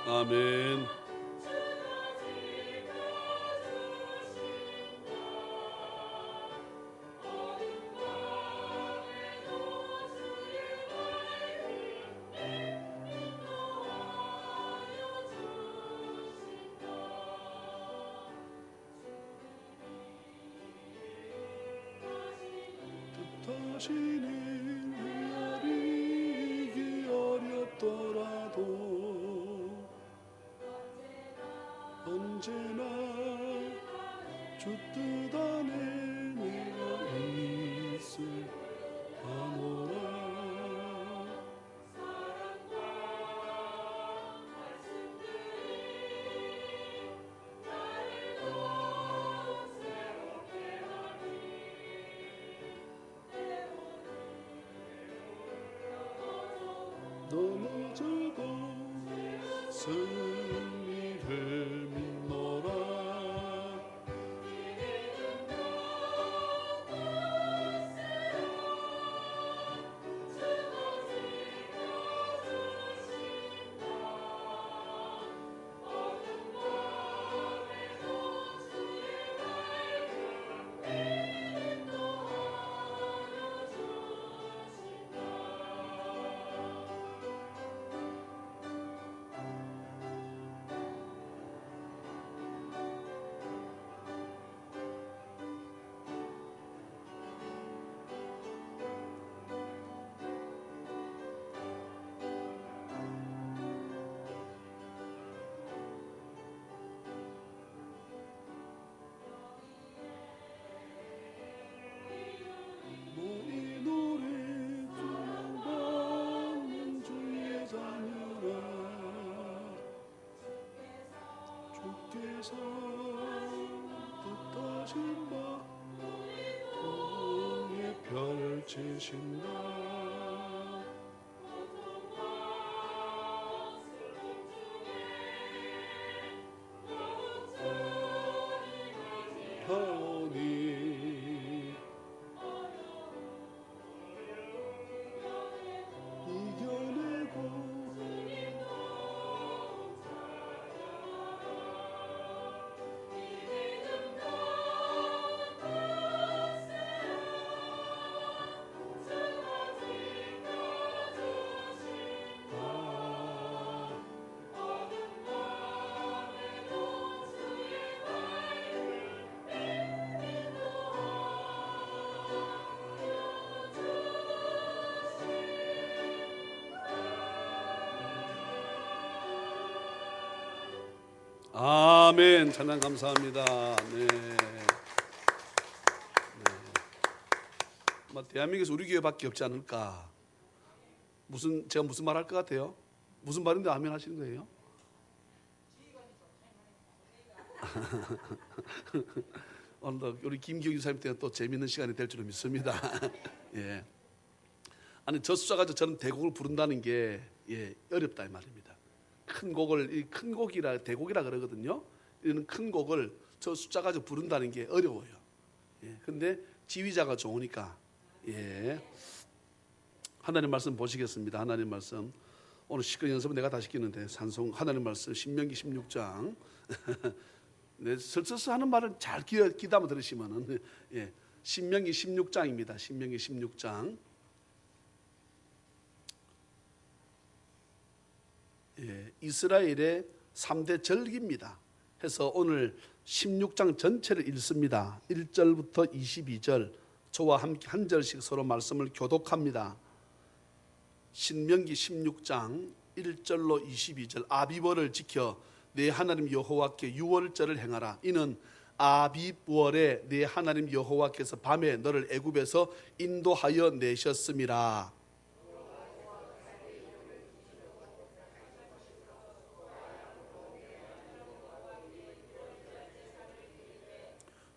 아멘. 뜻하시는 헤아리기 어렵더라도 언제나 주 뜻 안에 내가 있을 하노라. 넘어져도 승리를 믿노라. 이 노래 주받는 주의 자녀라. 주께서 뜻하신 바 통해 펼치신다. 하오니 이겨내고 아멘. 찬양 감사합니다. 네. 대한민국에서 우리 교회밖에 없지 않을까. 제가 무슨 말 할 것 같아요? 무슨 말인데 아멘 하시는 거예요? 오늘도 우리 김기영 유사님 때는 또 재밌는 시간이 될 줄로 믿습니다. 예. 아니 저수자 가지고 저는 대곡을 부른다는 게 어렵다 이 말입니다. 큰 곡을 이 큰 곡이라 대곡이라 그러거든요. 이런 큰 곡을 저 숫자 가지고 부른다는 게 어려워요. 근데 지휘자가 좋으니까. 하나님 말씀 보시겠습니다. 하나님 말씀 오늘 시간 연습은 내가 다 시키는데 산송 하나님 말씀 신명기 16장. 네, 슬슬 하는 말을 잘 귀담아 들으시면은 신명기 16장입니다. 신명기 16장. 이스라엘의 3대 절기입니다. 해서 오늘 16장 전체를 읽습니다. 1절부터 22절 저와 함께 한 절씩 서로 말씀을 교독합니다. 신명기 16장 1절로 22절 아비월을 지켜 내 하나님 여호와께 유월절을 행하라. 이는 아비월에 내 하나님 여호와께서 밤에 너를 애굽에서 인도하여 내셨음이라.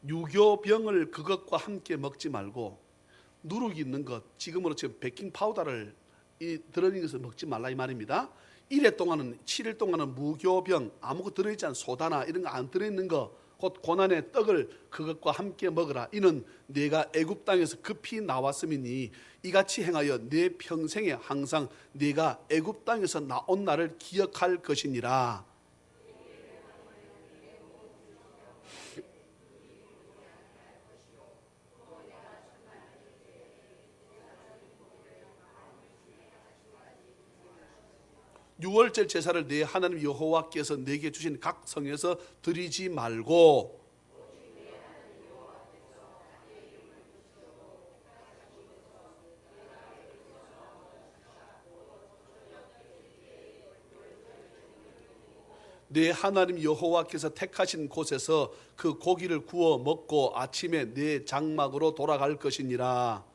유교병을 그것과 함께 먹지 말고 누룩 있는 것, 지금으로 지금 베이킹 파우더를 들어있는 것을 먹지 말라 이 말입니다. 7일 동안은 무교병, 아무것도 들어있지 않은 소다나 이런 거 안 들어있는 거 곧 고난의 떡을 그것과 함께 먹으라. 이는 네가 애굽 땅에서 급히 나왔음이니 이같이 행하여 네 평생에 항상 네가 애굽 땅에서 나온 날을 기억할 것이니라. 유월절 제사를 네 하나님 여호와께서 네게 주신 각 성에서 드리지 말고 네 하나님 여호와께서 택하신 곳에서 그 고기를 구워 먹고 아침에 네 장막으로 돌아갈 것이니라.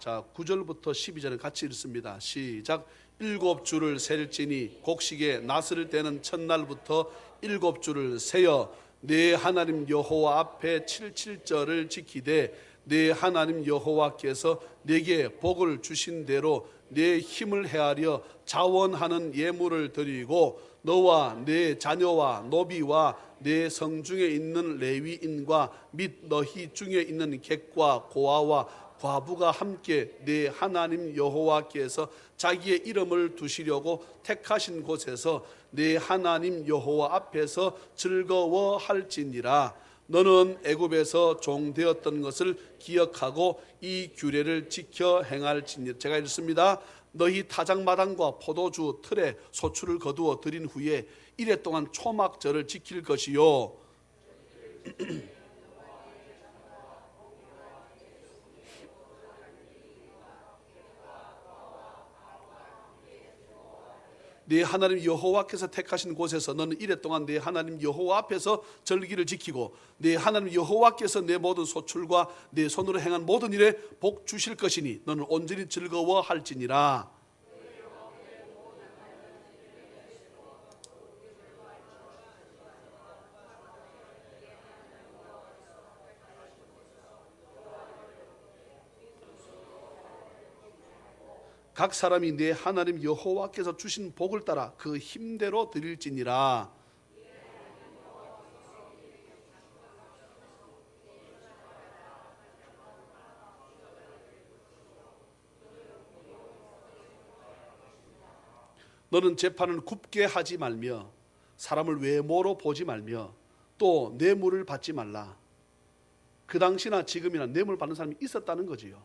자, 9절부터 12절은 같이 읽습니다. 시작. 일곱 주를 셀지니 곡식에 낫을 떼는 첫날부터 일곱 주를 세어 네 하나님 여호와 앞에 77절을 지키되 네 하나님 여호와께서 네게 복을 주신 대로 네 힘을 헤아려 자원하는 예물을 드리고 너와 네 자녀와 노비와 네 성중에 있는 레위인과 및 너희 중에 있는 객과 고아와 과부가 함께 네 하나님 여호와께서 자기의 이름을 두시려고 택하신 곳에서 네 하나님 여호와 앞에서 즐거워할지니라. 너는 애굽에서 종되었던 것을 기억하고 이 규례를 지켜 행할지니라. 제가 읽습니다. 너희 타작마당과 포도주 틀에 소출을 거두어 드린 후에 이래 동안 초막절을 지킬 것이요. 네 하나님 여호와께서 택하신 곳에서 너는 이래 동안 네 하나님 여호와 앞에서 절기를 지키고 네 하나님 여호와께서 내 모든 소출과 네 손으로 행한 모든 일에 복 주실 것이니 너는 온전히 즐거워할지니라. 각 사람이 내 하나님 여호와께서 주신 복을 따라 그 힘대로 드릴지니라. 너는 재판을 굽게 하지 말며 사람을 외모로 보지 말며 또 뇌물을 받지 말라. 그 당시나 지금이나 뇌물 받는 사람이 있었다는 거지요.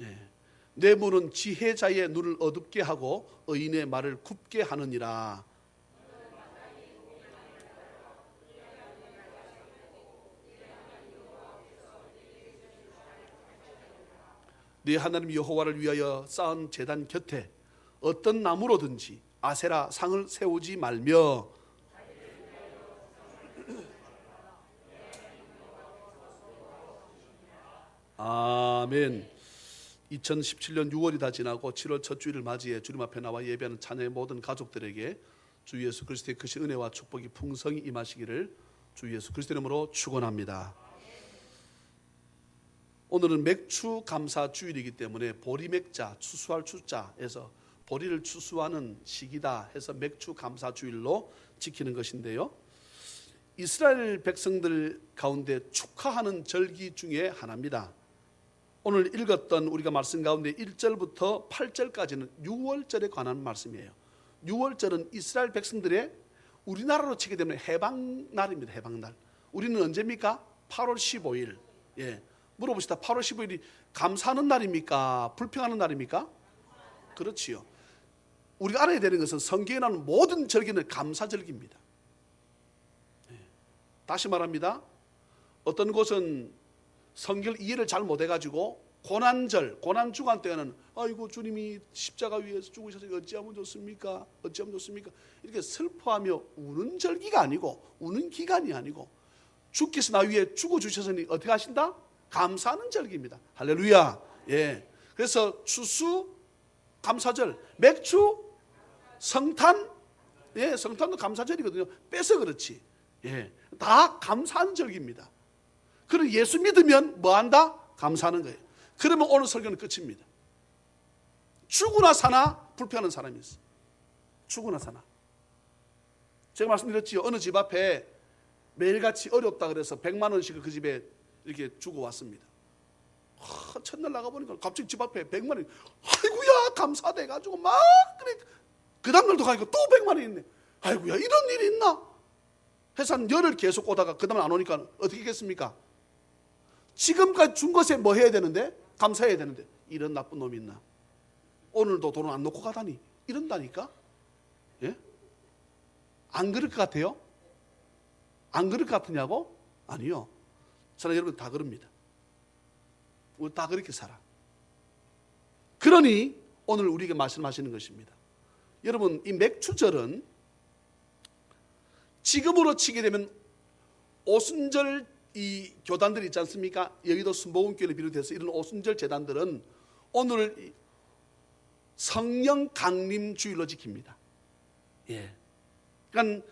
예. 뇌물은 지혜자의 눈을 어둡게 하고 의인의 말을 굽게 하느니라. 네 하나님 여호와를 위하여 쌓은 제단 곁에 어떤 나무로든지 아세라 상을 세우지 말며 아멘. 2017년 6월이 다 지나고 7월 첫 주일을 맞이해 주님 앞에 나와 예배하는 자녀의 모든 가족들에게 주 예수 그리스도의 크신 은혜와 축복이 풍성히 임하시기를 주 예수 그리스도 이름으로 축원합니다. 오늘은 맥추 감사 주일이기 때문에 보리맥자 추수할 추자에서 보리를 추수하는 시기다 해서 맥추 감사 주일로 지키는 것인데요. 이스라엘 백성들 가운데 축하하는 절기 중에 하나입니다. 오늘 읽었던 우리가 말씀 가운데 1절부터 8절까지는 6월절에 관한 말씀이에요. 6월절은 이스라엘 백성들의 우리나라로 치게 되면 해방날입니다. 해방날. 우리는 언제입니까? 8월 15일. 예. 물어봅시다. 8월 15일이 감사하는 날입니까? 불평하는 날입니까? 그렇지요. 우리가 알아야 되는 것은 성경에 나오는 모든 절기는 감사절기입니다. 예. 다시 말합니다. 어떤 곳은 성경 이해를 잘 못해가지고 고난절, 고난주간 때는 아이고 주님이 십자가 위에서 죽으셔서 어찌하면 좋습니까? 어찌하면 좋습니까? 이렇게 슬퍼하며 우는 절기가 아니고 우는 기간이 아니고 주께서 나 위에 죽어주셔서니 어떻게 하신다? 감사하는 절기입니다. 할렐루야. 예. 그래서 추수 감사절, 맥추 성탄, 예, 성탄도 감사절이거든요. 빼서 그렇지. 예, 다 감사하는 절기입니다. 그리고 예수 믿으면 뭐 한다? 감사하는 거예요. 그러면 오늘 설교는 끝입니다. 죽으나 사나 불평하는 사람이 있어. 죽으나 사나. 제가 말씀드렸지요. 어느 집 앞에 매일같이 어렵다 그래서 100만 원씩을 그 집에 이렇게 주고 왔습니다. 첫날 나가보니까 갑자기 집 앞에 100만 원이, 아이고야 감사돼 해가지고 막 그래. 그 다음날도 가니까 또 100만 원이 있네. 아이고야 이런 일이 있나 해서 한 열흘 계속 오다가 그 다음에 안 오니까 어떻게 했겠습니까? 지금까지 준 것에 뭐 해야 되는데? 감사해야 되는데 이런 나쁜 놈이 있나? 오늘도 돈을 안 놓고 가다니 이런다니까. 예? 안 그럴 것 같아요? 안 그럴 것 같으냐고? 아니요. 저는 여러분 다 그럽니다. 우리 다 그렇게 살아. 그러니 오늘 우리에게 말씀하시는 것입니다. 여러분 이 맥추절은 지금으로 치게 되면 오순절 이 교단들이 있지 않습니까? 여의도 순복음교회를 비롯해서 이런 오순절 재단들은 오늘 성령 강림 주일로 지킵니다. 예. 그러니까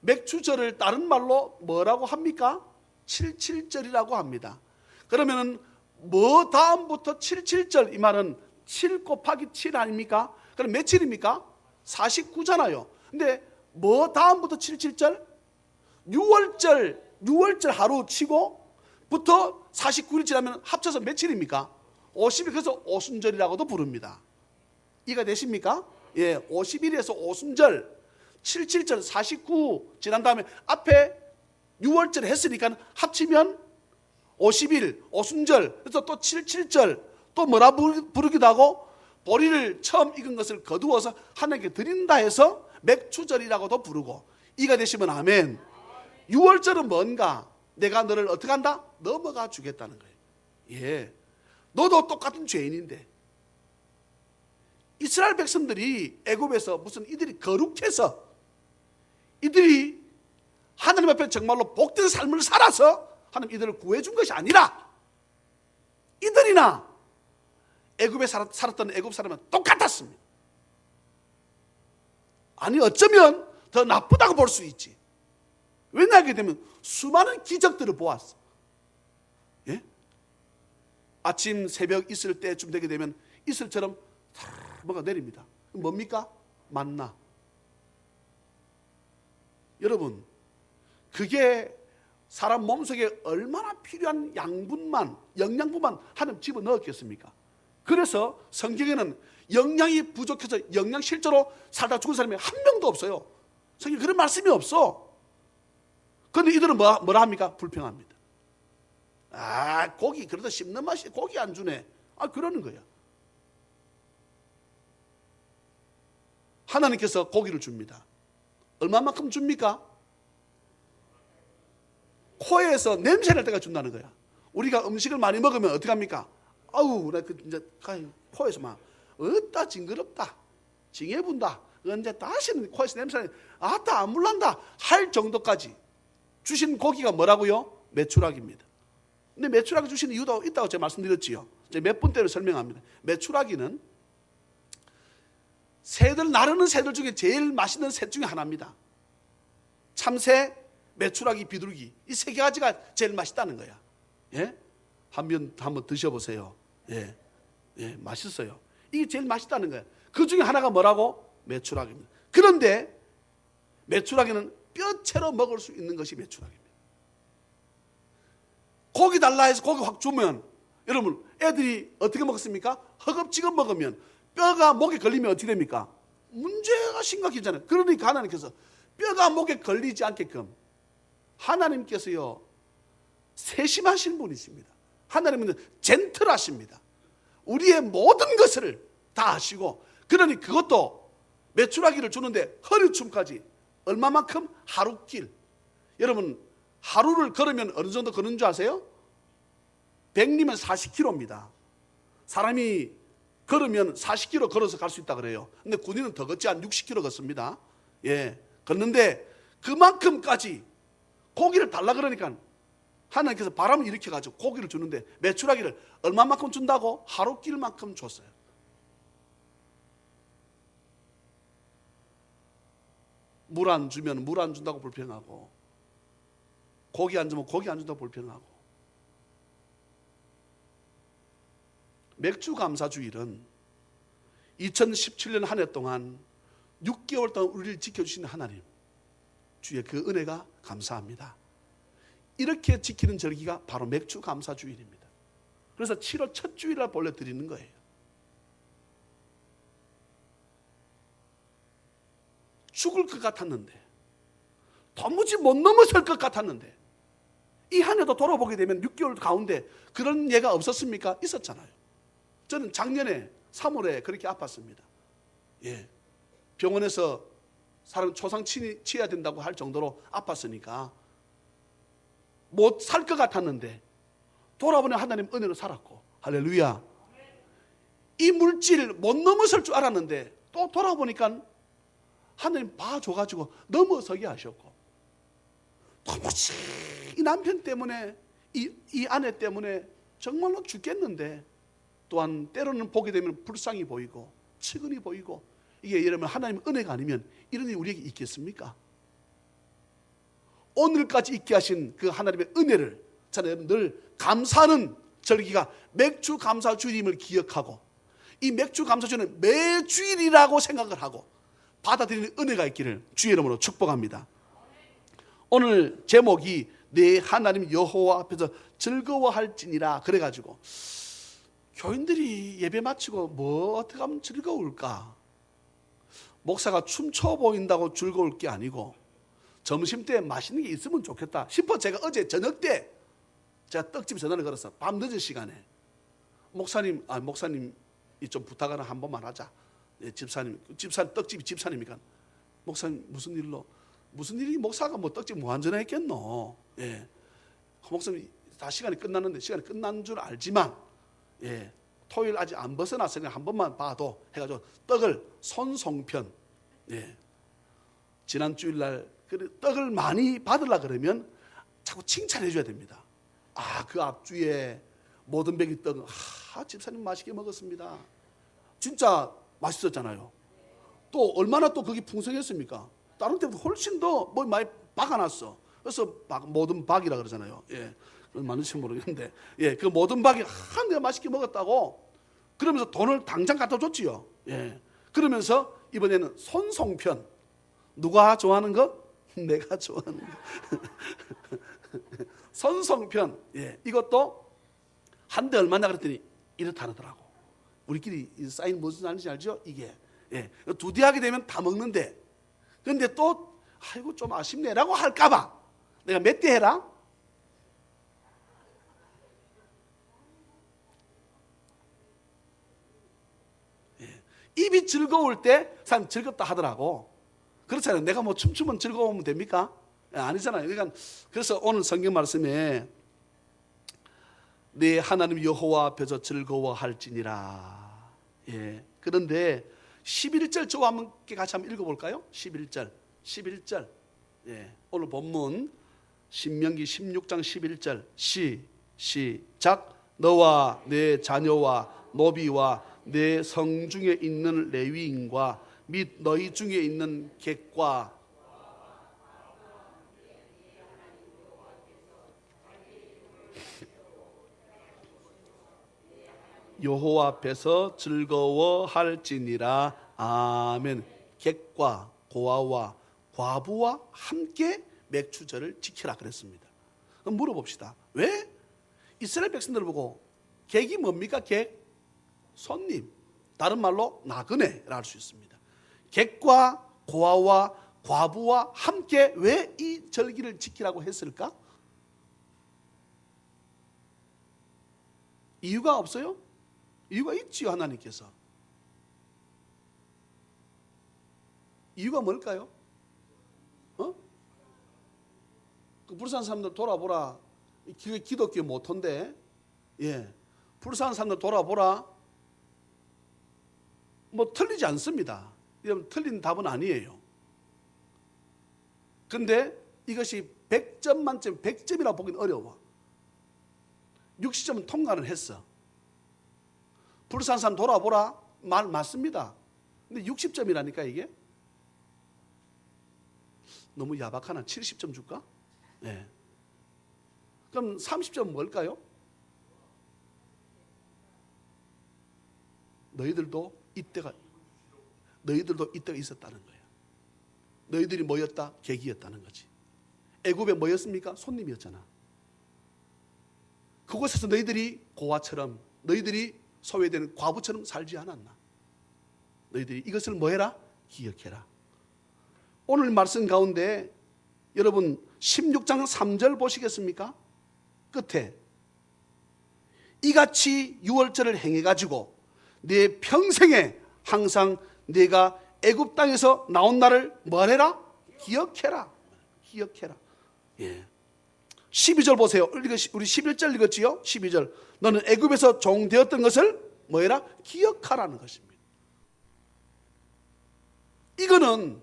맥추절을 다른 말로 뭐라고 합니까? 77절이라고 합니다. 그러면은 뭐 다음부터 77절 이 말은 7 곱하기 7 아닙니까? 그럼 며칠입니까? 49잖아요. 근데 뭐 다음부터 77절? 6월절 하루 치고부터 49일 지나면 합쳐서 며칠입니까? 50일. 그래서 오순절이라고도 부릅니다. 이해가 되십니까? 예, 50일에서 오순절, 77절, 49 지난 다음에 앞에 6월절 했으니까 합치면 50일, 오순절, 그래서 또 77절, 또 뭐라 부르기도 하고 보리를 처음 익은 것을 거두어서 하나님께 드린다 해서 맥추절이라고도 부르고. 이해가 되시면 아멘. 6월절은 뭔가? 내가 너를 어떻게 한다? 넘어가 주겠다는 거예요. 예, 너도 똑같은 죄인인데 이스라엘 백성들이 애굽에서 무슨 이들이 거룩해서 이들이 하나님 앞에 정말로 복된 삶을 살아서 하나님 이들을 구해준 것이 아니라 이들이나 애굽에 살았던 애굽 사람은 똑같았습니다. 아니 어쩌면 더 나쁘다고 볼 수 있지. 왜냐하게 되면 수많은 기적들을 보았어. 예? 아침 새벽 이슬 때쯤 되게 되면 이슬처럼 뭐가 내립니다. 뭡니까? 만나. 여러분 그게 사람 몸속에 얼마나 필요한 양분만, 영양분만 하나님 집어넣었겠습니까? 그래서 성경에는 영양이 부족해서 영양실조로 살다 죽은 사람이 한 명도 없어요. 성경에 그런 말씀이 없어. 그런데 이들은 뭐라 합니까? 불평합니다. 아, 고기 그래도 씹는 맛이 고기 안 주네. 아, 그러는 거야. 하나님께서 고기를 줍니다. 얼마만큼 줍니까? 코에서 냄새 날 때가 준다는 거야. 우리가 음식을 많이 먹으면 어떻게 합니까? 아우, 나 이제 코에서 막 어따 징그럽다, 징해 분다. 언제 다시는 코에서 냄새 나니, 아따 안 물란다 할 정도까지 주신 고기가 뭐라고요? 메추라기입니다. 근데 메추라기 주신 이유도 있다고 제가 말씀드렸지요. 제가 몇 번째로 설명합니다. 메추라기는 새들, 나르는 새들 중에 제일 맛있는 새 중에 하나입니다. 참새, 메추라기, 비둘기, 이 세 가지가 제일 맛있다는 거야. 예? 한번 드셔보세요. 예, 예, 맛있어요. 이게 제일 맛있다는 거야. 그 중에 하나가 뭐라고? 메추라기입니다. 그런데 메추라기는 뼈채로 먹을 수 있는 것이 메추라기입니다. 고기 달라 해서 고기 확 주면 여러분 애들이 어떻게 먹습니까? 허겁지겁 먹으면 뼈가 목에 걸리면 어떻게 됩니까? 문제가 심각해지잖아요. 그러니까 하나님께서 뼈가 목에 걸리지 않게끔 하나님께서요 세심하신 분이십니다. 하나님은 젠틀하십니다. 우리의 모든 것을 다 아시고, 그러니 그것도 메추라기를 주는데 허리춤까지 얼마만큼? 하루길. 여러분 하루를 걸으면 어느 정도 걷는 줄 아세요? 100리면 40km입니다. 사람이 걸으면 40km 걸어서 갈 수 있다 그래요. 근데 군인은 더 걷지 한 60km 걷습니다. 예, 걷는데 그만큼까지 고기를 달라 그러니까 하나님께서 바람을 일으켜가지고 고기를 주는데 메추라기를 얼마만큼 준다고? 하루길만큼 줬어요. 물 안 주면 물 안 준다고 불평하고, 고기 안 주면 고기 안 준다고 불평하고. 맥주 감사주일은 2017년 한 해 동안 6개월 동안 우리를 지켜주시는 하나님, 주의 그 은혜가 감사합니다. 이렇게 지키는 절기가 바로 맥주 감사 주일입니다. 그래서 7월 첫 주일을 본래 드리는 거예요. 죽을 것 같았는데, 도무지 못 넘어설 것 같았는데, 이 한 해도 돌아보게 되면 6개월 가운데 그런 예가 없었습니까? 있었잖아요. 저는 작년에 3월에 그렇게 아팠습니다. 예. 병원에서 사람 초상 치해야 된다고 할 정도로 아팠으니까 못 살 것 같았는데 돌아보니 하나님 은혜로 살았고, 할렐루야. 이 물질 못 넘어설 줄 알았는데 또 돌아보니까 하나님 봐줘가지고 넘어서게 하셨고, 도무지 이 남편 때문에 이 아내 때문에 정말로 죽겠는데 또한 때로는 보게 되면 불쌍히 보이고 측은히 보이고, 이게 여러분 하나님 은혜가 아니면 이런 일이 우리에게 있겠습니까? 오늘까지 있게 하신 그 하나님의 은혜를 저는 늘 감사하는 절기가 맥주 감사 주일임을 기억하고, 이 맥주 감사 주일은 매주일이라고 생각을 하고 받아들이는 은혜가 있기를 주의 이름으로 축복합니다. 오늘 제목이 내 하나님 여호와 앞에서 즐거워할지니라 그래가지고, 교인들이 예배 마치고 뭐 어떻게 하면 즐거울까? 목사가 춤춰 보인다고 즐거울 게 아니고 점심때 맛있는 게 있으면 좋겠다 싶어 제가 어제 저녁 때 제가 떡집 전화를 걸어서 밤 늦은 시간에 목사님이 좀 부탁 하나 한 번만 하자. 예, 집사님 떡집이 집사님이니까 목사님 무슨 일이 목사가 뭐 떡집 뭐 한전화 했겠노. 예, 목사님 다 시간이 끝났는데 시간이 끝난 줄 알지만, 예, 토요일 아직 안 벗어났으니까 한 번만 봐도 해가지고 떡을 손송편, 예, 지난 주일날 떡을 많이 받으려 그러면 자꾸 칭찬해 줘야 됩니다. 그 앞주에 모든 백이 떡, 집사님 맛있게 먹었습니다. 진짜 맛있었잖아요. 또 얼마나 또 그게 풍성했습니까? 다른 때보다 훨씬 더 뭐 많이 박아놨어. 그래서 모든 박이라 그러잖아요. 예, 많은지 모르겠는데, 예, 그 모든 박이 내가 맛있게 먹었다고 그러면서 돈을 당장 갖다 줬지요. 예, 그러면서 이번에는 손송편, 누가 좋아하는 거? 내가 좋아하는 거. 손송편, 예, 이것도 한 대 얼마나 그랬더니 이렇다더라고. 우리끼리 사인 무슨 말인지 알죠? 이게, 예, 두 대 하게 되면 다 먹는데, 근데 또 아이고 좀 아쉽네라고 할까봐 내가 몇 대 해라? 예, 입이 즐거울 때 사람 즐겁다 하더라고. 그렇잖아요. 내가 뭐 춤추면 즐거우면 됩니까? 예, 아니잖아요. 그러니까 그래서 오늘 성경 말씀에 내 하나님 여호와 앞에서 즐거워할지니라. 예, 그런데 11절 저와 함께 같이 한번 읽어볼까요? 11절. 예, 오늘 본문 신명기 16장 11절 시작. 너와 내 자녀와 노비와 내 성중에 있는 레위인과 및 너희 중에 있는 객과 여호와 앞에서 즐거워할지니라. 아멘. 객과 고아와 과부와 함께 맥주절을 지키라 그랬습니다. 그럼 물어봅시다. 왜 이스라엘 백성들을 보고 객이 뭡니까? 객, 손님, 다른 말로 나그네라 할 수 있습니다. 객과 고아와 과부와 함께 왜 이 절기를 지키라고 했을까? 이유가 없어요? 이유가 있지요. 하나님께서. 이유가 뭘까요? 그 불쌍한 사람들 돌아보라. 기독교 모토인데, 예, 불쌍한 사람들 돌아보라. 뭐 틀리지 않습니다. 여러분, 틀린 답은 아니에요. 근데 이것이 100점 만점 100점이라고 보기는 어려워. 60점은 통과를 했어. 불쌍한 사람 돌아보라 말 맞습니다. 근데 60점이라니까 이게. 너무 야박하나? 70점 줄까? 네. 그럼 30점 뭘까요? 너희들도 이때가 너희들도 이때가 있었다는 거예요. 너희들이 뭐였다? 객이었다는 거지. 애굽에 뭐였습니까? 손님이었잖아. 그곳에서 너희들이 고아처럼, 너희들이 소외되는 과부처럼 살지 않았나? 너희들이 이것을 뭐해라? 기억해라. 오늘 말씀 가운데 여러분 16장 3절 보시겠습니까? 끝에 이같이 유월절을 행해가지고 내 평생에 항상 내가 애굽 땅에서 나온 날을 뭐해라? 기억해라. 기억해라. 예. 12절 보세요. 우리 11절 읽었지요? 12절. 너는 애굽에서 종되었던 것을 뭐해라? 기억하라는 것입니다. 이거는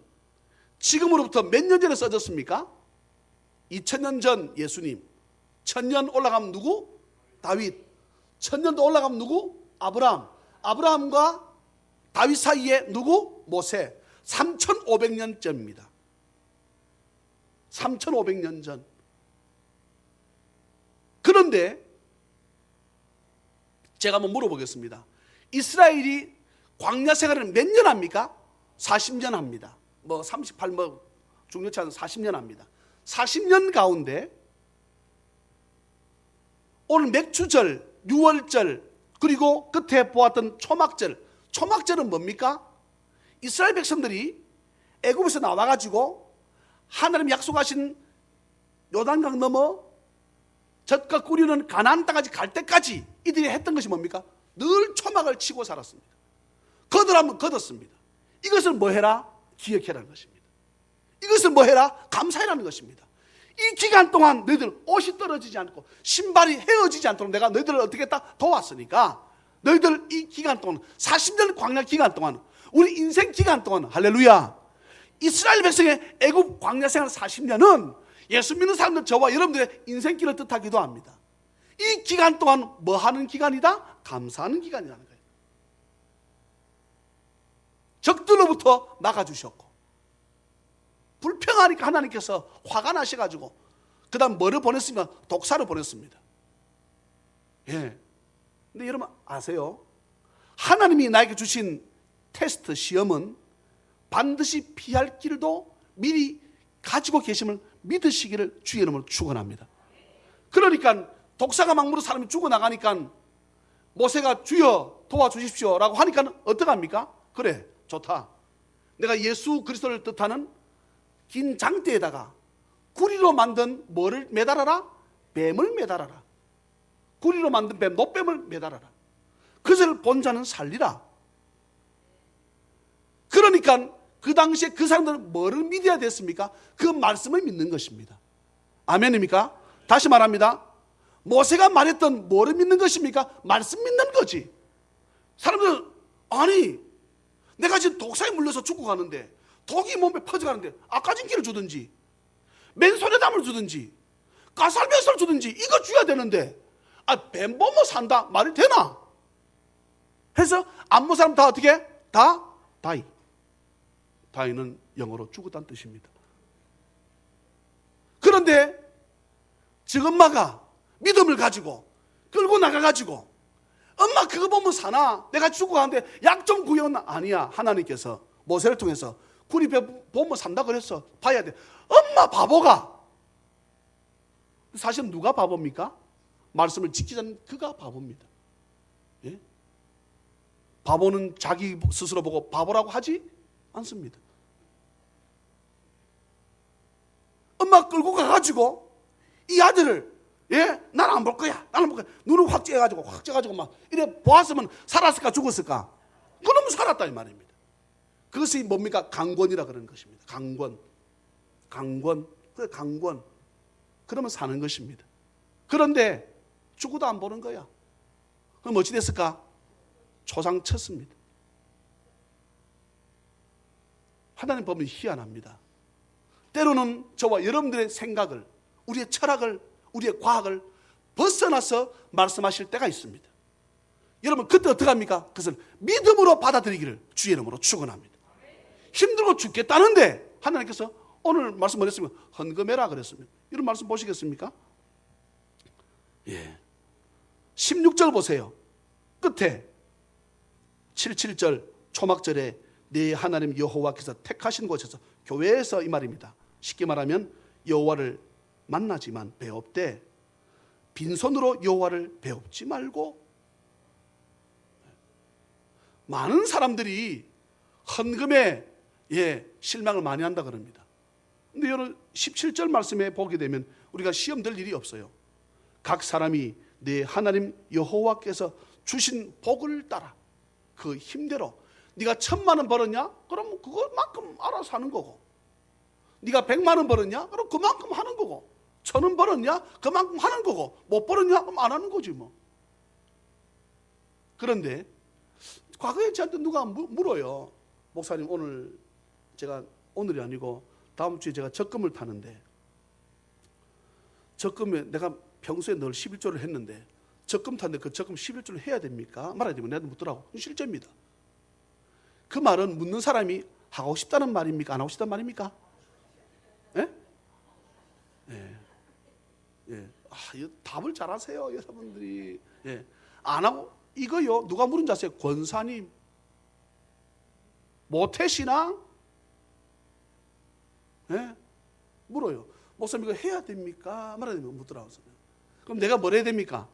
지금으로부터 몇 년 전에 써졌습니까? 2000년 전 예수님. 1000년 올라가면 누구? 다윗. 1000년도 올라가면 누구? 아브라함. 아브라함과 다윗 사이에 누구? 모세. 3500년 전입니다. 3500년 전. 그런데 제가 한번 물어보겠습니다. 이스라엘이 광야 생활을 몇 년 합니까? 40년 합니다. 38, 중요치 않은 40년 합니다. 40년 가운데 오늘 맥주절, 유월절, 그리고 끝에 보았던 초막절. 초막절은 뭡니까? 이스라엘 백성들이 애굽에서 나와가지고 하나님 약속하신 요단강 넘어 젖과 꿀이는 가나안 땅까지 갈 때까지 이들이 했던 것이 뭡니까? 늘 초막을 치고 살았습니다. 거두라면 거뒀습니다. 이것을 뭐해라? 기억해라는 것입니다. 이것을 뭐해라? 감사해라는 것입니다. 이 기간 동안 너희들 옷이 떨어지지 않고 신발이 헤어지지 않도록 내가 너희들을 어떻게 했다? 도왔으니까 너희들 이 기간 동안 40년 광야 기간 동안 우리 인생 기간 동안 할렐루야 이스라엘 백성의 애굽 광야 생활 40년은 예수 믿는 사람들 저와 여러분들의 인생길을 뜻하기도 합니다. 이 기간 동안 뭐 하는 기간이다? 감사하는 기간이라는 거예요. 적들로부터 막아주셨고 불평하니까 하나님께서 화가 나셔가지고 그 다음 뭐를 보냈습니까? 독사를 보냈습니다. 예. 근데 여러분 아세요? 하나님이 나에게 주신 테스트 시험은 반드시 피할 길도 미리 가지고 계심을 믿으시기를 주의 이름으로 축원합니다. 그러니까 독사가 막 물어 사람이 죽어나가니까 모세가 주여 도와주십시오 라고 하니까 어떡합니까? 그래 좋다. 내가 예수 그리스도를 뜻하는 긴 장대에다가 구리로 만든 뭐를 매달아라? 뱀을 매달아라. 구리로 만든 뱀, 노뱀을 매달아라. 그것을 본 자는 살리라. 그러니까 그 당시에 그 사람들은 뭐를 믿어야 됐습니까? 그 말씀을 믿는 것입니다. 아멘입니까? 다시 말합니다. 모세가 말했던 뭐를 믿는 것입니까? 말씀 믿는 거지. 사람들은 아니 내가 지금 독사에 물려서 죽고 가는데 독이 몸에 퍼져가는데 아까진기를 주든지 맨손에담을 주든지 가살볕을 주든지 이거 줘야 되는데 뱀 보면 산다 말이 되나? 해서 안무 사람 다 어떻게? 다 다이. 다이는 영어로 죽었다는 뜻입니다. 그런데 지엄마가 믿음을 가지고 끌고 나가가지고 엄마 그거 보면 사나? 내가 죽어가는데 약 좀 구해온나? 아니야. 하나님께서 모세를 통해서 구리 보면 산다 그랬어. 봐야 돼. 엄마 바보가. 사실 누가 바보입니까? 말씀을 지키지 않는 그가 바보입니다. 예? 바보는 자기 스스로 보고 바보라고 하지 않습니다. 엄마 끌고 가가지고 이 아들을 나는 안 볼 거야. 나는 볼 거야. 눈을 확 째가지고 막 이래 보았으면 살았을까 죽었을까? 그놈은 살았다 이 말입니다. 그것이 뭡니까? 강권이라 그러는 것입니다. 강권. 그래 강권. 그러면 사는 것입니다. 그런데 죽어도 안 보는 거야. 그럼 어찌 됐을까? 초상 쳤습니다. 하나님 법은 희한합니다. 때로는 저와 여러분들의 생각을, 우리의 철학을, 우리의 과학을 벗어나서 말씀하실 때가 있습니다. 여러분 그때 어떻게 합니까? 그것을 믿음으로 받아들이기를 주의 이름으로 축원합니다. 힘들고 죽겠다는데 하나님께서 오늘 말씀 뭐 했습니까? 헌금해라 그랬습니다. 이런 말씀 보시겠습니까? 예. 16절 보세요. 끝에 77절 초막절에 내 하나님 여호와께서 택하신 곳에서, 교회에서 이 말입니다. 쉽게 말하면 여호와를 만나지만 배웁되 빈손으로 여호와를 배웁지 말고. 많은 사람들이 헌금에 실망을 많이 한다 그럽니다. 근데 여러분 17절 말씀에 보게 되면 우리가 시험 될 일이 없어요. 각 사람이 내 하나님 여호와께서 주신 복을 따라 그 힘대로, 네가 1,000만 원 벌었냐? 그럼 그것만큼 알아서 하는 거고, 네가 100만 원 벌었냐? 그럼 그만큼 하는 거고, 1,000원 벌었냐? 그만큼 하는 거고, 못 벌었냐? 그럼 안 하는 거지 뭐. 그런데 과거에 저한테 누가 물어요. 목사님, 오늘이 아니고 다음 주에 제가 적금을 타는데, 적금에 내가 평소에 늘 11조를 했는데 적금 탔는데 그 적금 11조를 해야 됩니까? 말아야 되면 내가 묻더라고. 실제입니다. 그 말은 묻는 사람이 하고 싶다는 말입니까? 안 하고 싶다는 말입니까? 예? 예. 이거 답을 잘 하세요, 여러분들이. 예. 안 하고, 이거요, 누가 물은 줄 아세요? 권사님. 모태신앙? 예? 물어요. 목사님, 이거 해야 됩니까? 말아야 되면 묻더라고요. 그럼 내가 뭘 해야 됩니까?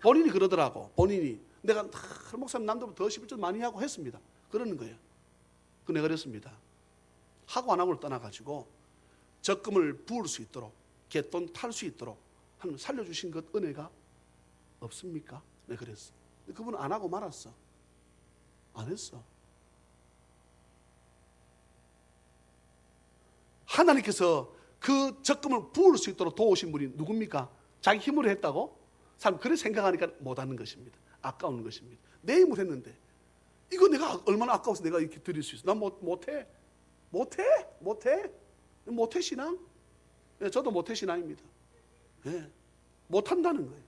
본인이 그러더라고. 본인이. 내가 목사님 남들보다 더 11조 많이 하고 했습니다. 그러는 거예요. 그 내가 그랬습니다. 하고 안 하고를 떠나가지고 적금을 부을 수 있도록, 갯돈 탈 수 있도록 하나님 살려주신 것 은혜가 없습니까? 네, 그랬어. 그분은 안 하고 말았어. 안 했어. 하나님께서 그 적금을 부을 수 있도록 도우신 분이 누굽니까? 자기 힘으로 했다고? 사람 그렇게 생각하니까 못하는 것입니다. 아까운 것입니다. 내 힘으로 했는데 이거 내가 얼마나 아까워서 내가 이렇게 드릴 수 있어. 난 못해. 못해 신앙? 네, 저도 못해 신앙입니다. 네, 못한다는 거예요.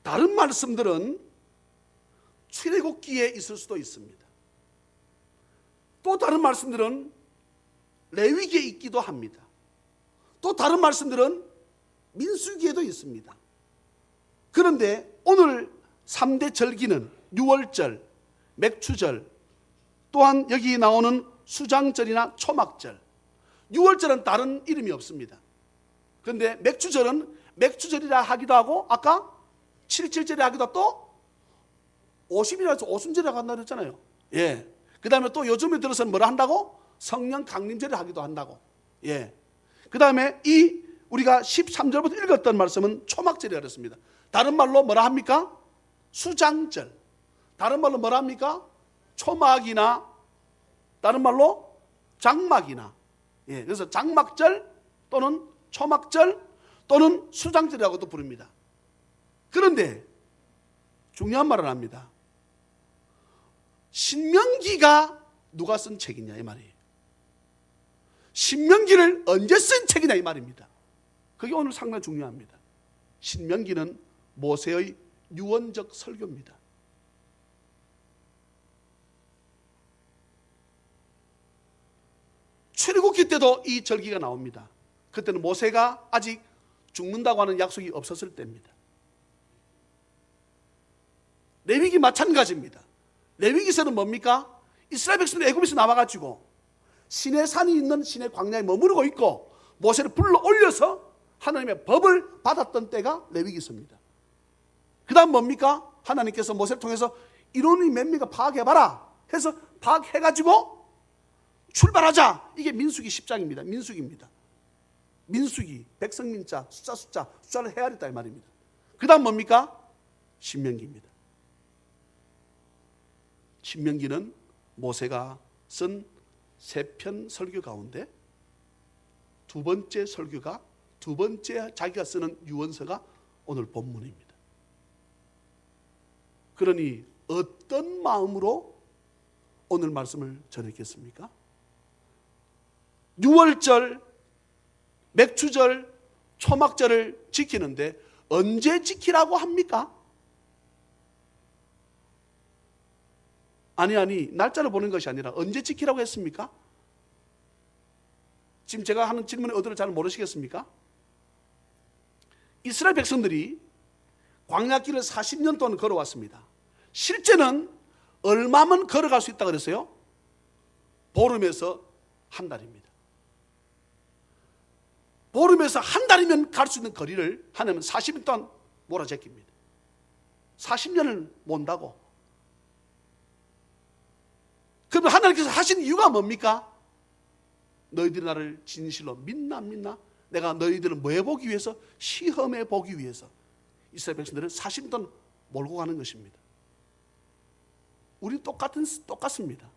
다른 말씀들은 출애굽기에 있을 수도 있습니다. 또 다른 말씀들은 레위기에 있기도 합니다. 또 다른 말씀들은 민수기에도 있습니다. 그런데 오늘 3대 절기는 유월절, 맥추절, 또한 여기 나오는 수장절이나 초막절. 유월절은 다른 이름이 없습니다. 그런데 맥추절은 맥추절이라 하기도 하고, 아까 7.7절이라 하기도 하고, 또 오심이라서 오순절이라고 한다고 했잖아요. 예. 그 다음에 또 요즘에 들어서는 뭐라 한다고? 성령 강림절을 하기도 한다고. 예. 그 다음에 우리가 13절부터 읽었던 말씀은 초막절이라고 했습니다. 다른 말로 뭐라 합니까? 수장절. 다른 말로 뭐라 합니까? 초막이나, 다른 말로 장막이나. 예. 그래서 장막절 또는 초막절 또는 수장절이라고도 부릅니다. 그런데 중요한 말을 합니다. 신명기가 누가 쓴 책이냐 이 말이에요. 신명기를 언제 쓴 책이냐 이 말입니다. 그게 오늘 상당히 중요합니다. 신명기는 모세의 유언적 설교입니다. 출애굽기 때도 이 절기가 나옵니다. 그때는 모세가 아직 죽는다고 하는 약속이 없었을 때입니다. 레위기 마찬가지입니다. 레위기서는 뭡니까? 이스라엘 백성들이 애굽에서 나와가지고 시내산이 있는 시내 광야에 머무르고 있고 모세를 불러 올려서 하나님의 법을 받았던 때가 레위기서입니다. 그 다음 뭡니까? 하나님께서 모세를 통해서 이론이 몇 명가 파악해봐라 해서 파악해가지고 출발하자. 이게 민수기 10장입니다. 민수기입니다. 민수기, 백성민자, 숫자를 헤아렸다 이 말입니다. 그 다음 뭡니까? 신명기입니다. 신명기는 모세가 쓴 3편 설교 가운데 두 번째 설교가, 두 번째 자기가 쓰는 유언서가 오늘 본문입니다. 그러니 어떤 마음으로 오늘 말씀을 전했겠습니까? 유월절, 맥추절, 초막절을 지키는데 언제 지키라고 합니까? 아니 날짜를 보는 것이 아니라 언제 지키라고 했습니까? 지금 제가 하는 질문의 의도를 잘 모르시겠습니까? 이스라엘 백성들이 광야길을 40년 동안 걸어왔습니다. 실제는 얼마만 걸어갈 수 있다 그랬어요? 보름에서 한 달입니다. 보름에서 한 달이면 갈 수 있는 거리를 하나님은 40년 동안 몰아제낍니다. 40년을 몬다고. 그러면 하나님께서 하신 이유가 뭡니까? 너희들이 나를 진실로 믿나 안 믿나? 내가 너희들을 뭐 해보기 위해서? 시험해 보기 위해서 이스라엘 백성들을 40년 동안 몰고 가는 것입니다. 우리 똑같습니다.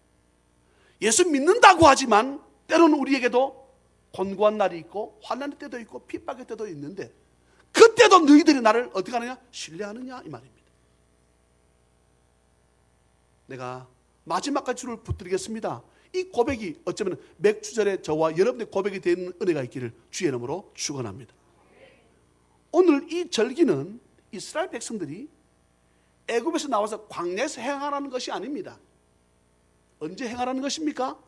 예수 믿는다고 하지만 때로는 우리에게도 곤고한 날이 있고 환난의 때도 있고 핍박의 때도 있는데 그때도 너희들이 나를 어떻게 하느냐? 신뢰하느냐 이 말입니다. 내가 마지막까지 주를 붙들겠습니다. 이 고백이 어쩌면 맥주절에 저와 여러분의 고백이 되는 은혜가 있기를 주의 이름으로 축원합니다. 오늘 이 절기는 이스라엘 백성들이 애굽에서 나와서 광야에서 행하라는 것이 아닙니다. 언제 행하라는 것입니까?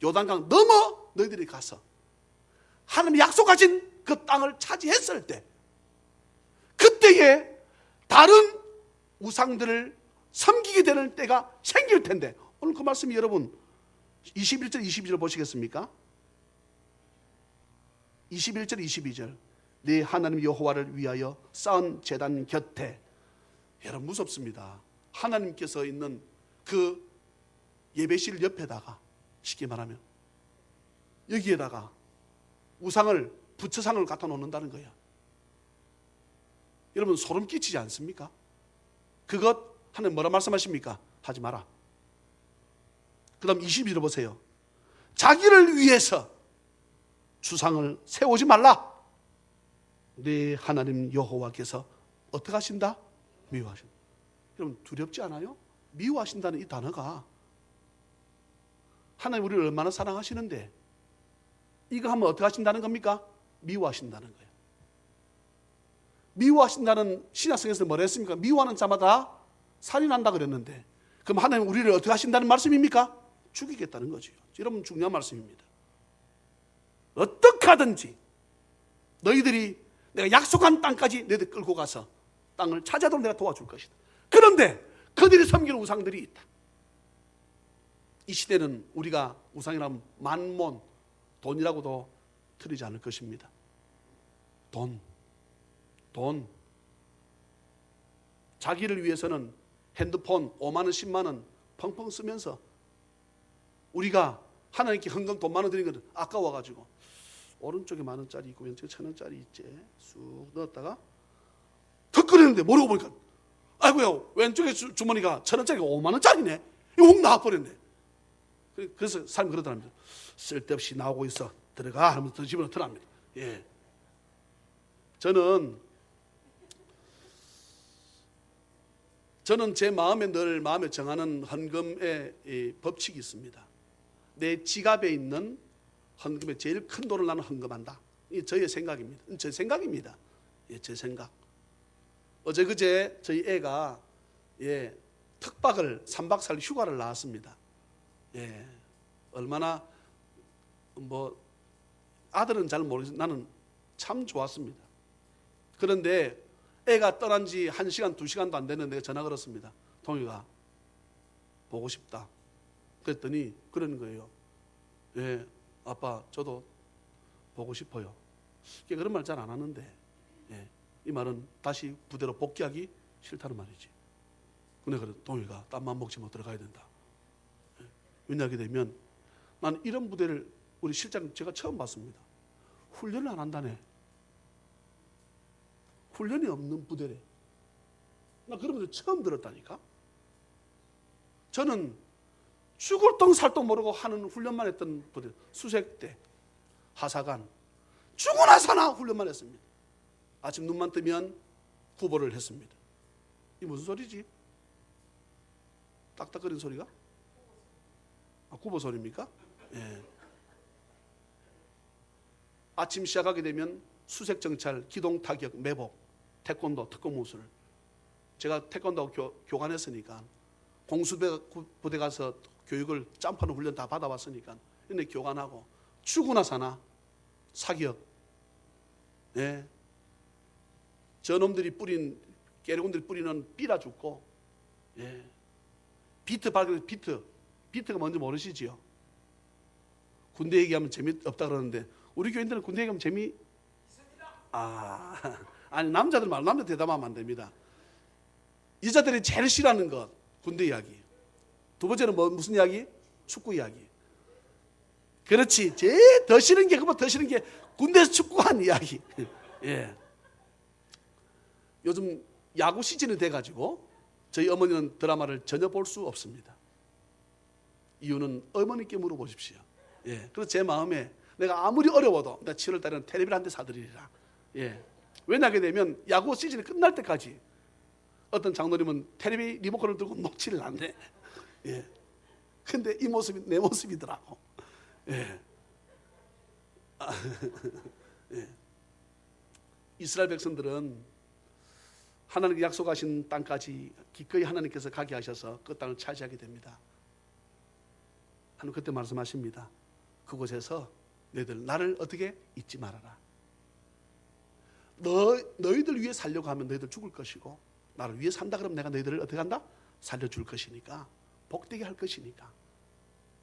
요단강 넘어 너희들이 가서 하나님이 약속하신 그 땅을 차지했을 때, 그때에 다른 우상들을 섬기게 되는 때가 생길 텐데, 오늘 그 말씀이 여러분 21절 22절 보시겠습니까? 21절 22절 네 하나님 여호와를 위하여 쌓은 제단 곁에, 여러분 무섭습니다. 하나님께서 있는 그 예배실 옆에다가, 쉽게 말하면 여기에다가 우상을, 부처상을 갖다 놓는다는 거예요. 여러분 소름 끼치지 않습니까? 그것 하나님 뭐라 말씀하십니까? 하지 마라. 그 다음 22절 보세요. 자기를 위해서 주상을 세우지 말라. 네 하나님 여호와께서 어떻게 하신다? 미워하신다. 여러분 두렵지 않아요? 미워하신다는 이 단어가, 하나님 우리를 얼마나 사랑하시는데 이거 하면 어떻게 하신다는 겁니까? 미워하신다는 거예요. 미워하신다는, 신약성에서 뭐라 했습니까? 미워하는 자마다 살이 난다 그랬는데, 그럼 하나님 우리를 어떻게 하신다는 말씀입니까? 죽이겠다는 거죠. 여러분 중요한 말씀입니다. 어떻게 하든지 너희들이 내가 약속한 땅까지 너희들 끌고 가서 땅을 찾아도록 내가 도와줄 것이다. 그런데 그들이 섬기는 우상들이 있다. 이 시대는 우리가 우상이라면 만몬, 돈이라고도 틀리지 않을 것입니다. 돈. 자기를 위해서는 핸드폰 5만 원 10만 원 펑펑 쓰면서, 우리가 하나님께 헌금 돈 만 원 드린 건 아까워가지고 오른쪽에 만 원짜리 있고 왼쪽에 천 원짜리 있지, 쑥 넣었다가 턱 끓이는데 모르고 보니까 아이고야, 왼쪽에 주머니가 천 원짜리가 5만 원짜리네. 이거 훅 나와버렸네. 그래서 사람이 그러더랍니다. 쓸데없이 나오고 있어, 들어가 하면서 집으로 들어갑니다. 예. 저는 제 마음에 늘 마음에 정하는 헌금의 법칙이 있습니다. 내 지갑에 있는 헌금의 제일 큰 돈을 나는 헌금한다. 이게 저의 생각입니다. 제 생각입니다. 예, 제 생각. 어제 그제 저희 애가 특박을 3박 4일 휴가를 나왔습니다. 예, 얼마나 아들은 잘 모르겠어요. 나는 참 좋았습니다. 그런데 애가 떠난 지 1시간 2시간도 안 됐는데 전화 걸었습니다. 동희가 보고 싶다. 그랬더니 그러는 거예요. 예, 아빠 저도 보고 싶어요. 그런 말 잘 안 하는데, 예, 이 말은 다시 부대로 복귀하기 싫다는 말이지. 근데 그래, 동희가 땀만 먹지 못 들어가야 된다. 예, 왜냐하게 되면 난 이런 부대를, 우리 실장 제가 처음 봤습니다. 훈련을 안 한다네. 훈련이 없는 부대래. 나 그런 분들 처음 들었다니까. 저는 죽을 똥 살 똥 모르고 하는 훈련만 했던 부대, 수색대, 하사관, 죽으나 사나 훈련만 했습니다. 아침 눈만 뜨면 구보를 했습니다. 이 무슨 소리지? 딱딱거리는 소리가? 구보 소리입니까? 예. 아침 시작하게 되면 수색 정찰, 기동 타격, 매복, 태권도, 특공무술. 제가 태권도 교관했으니까, 공수부대 가서 교육을 점프하는 훈련 다 받아봤으니까, 근데 교관하고 죽으나 사나 사격, 예, 저놈들이 뿌린 깨르곤들이 뿌리는 삐라 죽고, 예. 비트 발견 비트가 뭔지 모르시지요? 군대 얘기하면 재미없다 그러는데 우리 교인들은 군대 얘기하면 아니 남자들 말 남자 대답하면 안 됩니다. 여자들이 제일 싫어하는 것 군대 이야기. 두 번째는 무슨 이야기? 축구 이야기. 그렇지. 제일 더 싫은 게 그보다 더 싫은 게 군대에서 축구한 이야기. 예. 요즘 야구 시즌이 돼가지고 저희 어머니는 드라마를 전혀 볼 수 없습니다. 이유는 어머니께 물어보십시오. 예. 그래서 제 마음에 내가 아무리 어려워도 나 7월 달에는 텔레비를 한 대 사드리리라. 예. 왜냐하게 되면 야구 시즌이 끝날 때까지 어떤 장로님은 텔레비 리모컨을 들고 녹취를 한대. 예. 근데 이 모습이 내 모습이더라고. 예. 예. 이스라엘 백성들은 하나님께 약속하신 땅까지 기꺼이 하나님께서 가게 하셔서 그 땅을 차지하게 됩니다. 하나님 그때 말씀하십니다. 그곳에서 너희들 나를 어떻게 잊지 말아라. 너희들 위해 살려고 하면 너희들 죽을 것이고 나를 위해 산다 그러면 내가 너희들을 어떻게 한다? 살려줄 것이니까 복되게 할 것이니까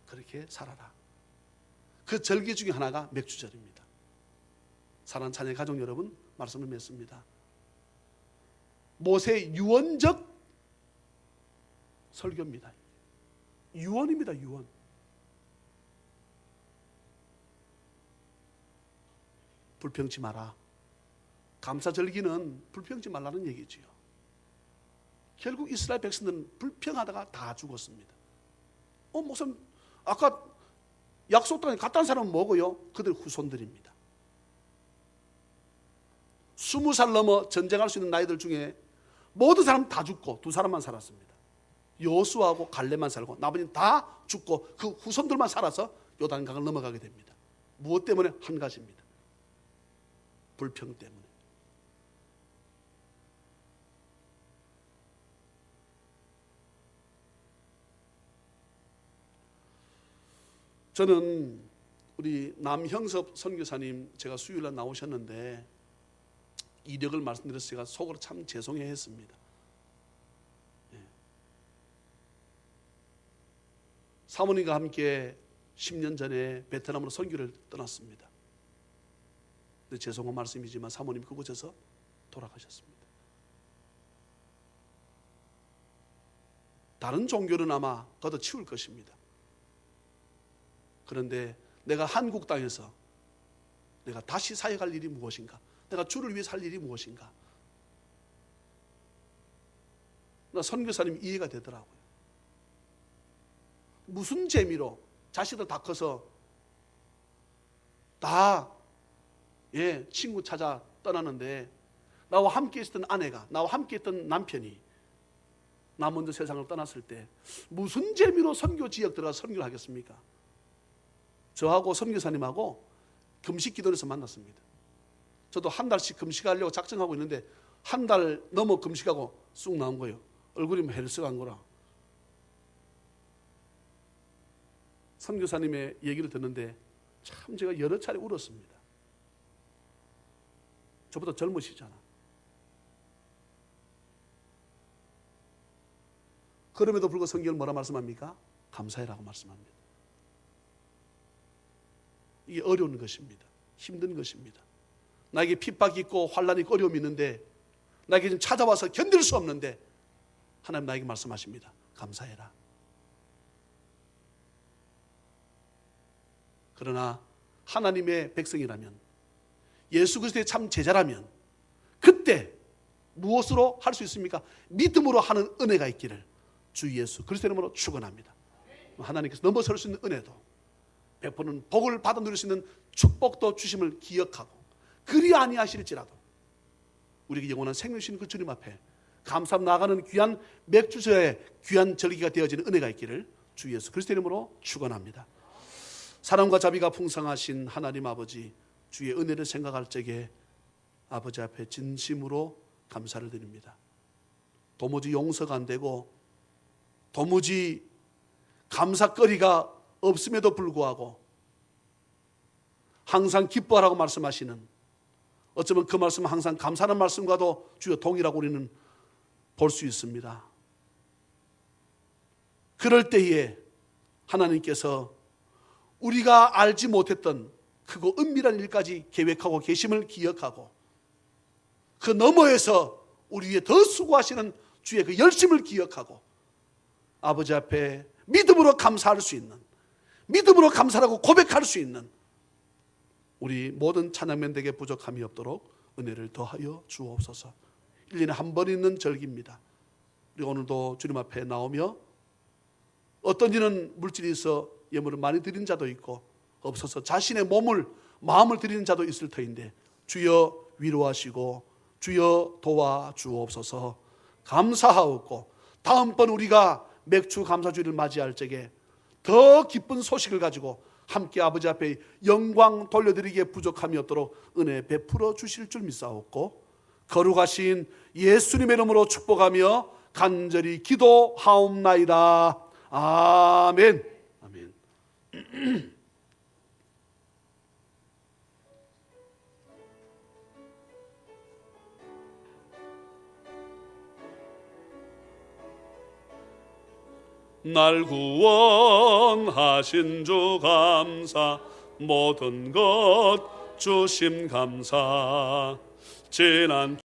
그렇게 살아라. 그 절기 중에 하나가 맥주절입니다. 사랑하는 자녀 가족 여러분 말씀을 맺습니다. 모세 유언적 설교입니다. 유언입니다. 유언. 불평치 마라. 감사절기는 불평치 말라는 얘기지요. 결국 이스라엘 백성들은 불평하다가 다 죽었습니다. 목사님 아까 약속 땅에 갔다 온 사람은 뭐고요? 그들 후손들입니다. 20살 넘어 전쟁할 수 있는 나이들 중에 모든 사람 다 죽고 두 사람만 살았습니다. 여호수아하고 갈렙만 살고 나머지는 다 죽고 그 후손들만 살아서 요단강을 넘어가게 됩니다. 무엇 때문에? 한 가지입니다. 불평 때문에. 저는 우리 남형섭 선교사님 제가 수요일날 나오셨는데 이력을 말씀드려서 제가 속으로 참 죄송해 했습니다. 예. 사모님과 함께 10년 전에 베트남으로 선교를 떠났습니다. 근데 죄송한 말씀이지만 사모님이 그곳에서 돌아가셨습니다. 다른 종교는 아마 걷어치울 것입니다. 그런데 내가 한국 땅에서 내가 다시 사역할 일이 무엇인가? 내가 주를 위해 살 일이 무엇인가? 나 선교사님 이해가 되더라고요. 무슨 재미로 자식들 다 커서 다 친구 찾아 떠나는데 나와 함께 있었던 아내가 나와 함께 있던 남편이 나 먼저 세상을 떠났을 때 무슨 재미로 선교 지역 들어가서 선교를 하겠습니까? 저하고 선교사님하고 금식 기도에서 만났습니다. 저도 한 달씩 금식하려고 작정하고 있는데 한 달 넘어 금식하고 쑥 나온 거예요. 얼굴이 헬스한 거라. 선교사님의 얘기를 듣는데 참 제가 여러 차례 울었습니다. 저보다 젊으시잖아. 그럼에도 불구하고 성경은 뭐라 말씀합니까? 감사해라고 말씀합니다. 이게 어려운 것입니다. 힘든 것입니다. 나에게 핍박이 있고 환난이 있고 어려움이 있는데 나에게 좀 찾아와서 견딜 수 없는데 하나님 나에게 말씀하십니다. 감사해라. 그러나 하나님의 백성이라면 예수 그리스도의 참 제자라면 그때 무엇으로 할 수 있습니까? 믿음으로 하는 은혜가 있기를 주 예수 그리스도의 이름으로 축원합니다. 하나님께서 넘어설 수 있는 은혜도 베푸는 복을 받아 누릴 수 있는 축복도 주심을 기억하고 그리 아니하실지라도 우리에게 영원한 생명 주시는 그 주님 앞에 감사함 나아가는 귀한 맥주저의 귀한 절기가 되어지는 은혜가 있기를 주 예수 그리스도의 이름으로 축원합니다. 사랑과 자비가 풍성하신 하나님 아버지 주의 은혜를 생각할 적에 아버지 앞에 진심으로 감사를 드립니다. 도무지 용서가 안 되고 도무지 감사거리가 없음에도 불구하고 항상 기뻐하라고 말씀하시는 어쩌면 그 말씀은 항상 감사하는 말씀과도 주여 동일하고 우리는 볼 수 있습니다. 그럴 때에 하나님께서 우리가 알지 못했던 크고 은밀한 일까지 계획하고 계심을 기억하고 그 너머에서 우리 위해 더 수고하시는 주의 그 열심을 기억하고 아버지 앞에 믿음으로 감사할 수 있는, 믿음으로 감사하고 고백할 수 있는 우리 모든 찬양맨에게 부족함이 없도록 은혜를 더하여 주옵소서. 1년에 한 번 있는 절기입니다. 우리 오늘도 주님 앞에 나오며 어떤 이는 물질이 있어 예물을 많이 드린 자도 있고 없어서 자신의 몸을 마음을 드리는 자도 있을 터인데 주여 위로하시고 주여 도와주옵소서. 감사하옵고 다음번 우리가 맥주 감사주일을 맞이할 적에 더 기쁜 소식을 가지고 함께 아버지 앞에 영광 돌려드리기에 부족함이 없도록 은혜 베풀어 주실 줄 믿사옵고 거룩하신 예수님의 이름으로 축복하며 간절히 기도하옵나이다. 아멘. 아멘. 날 구원하신 주 감사, 모든 것 주심 감사. 지난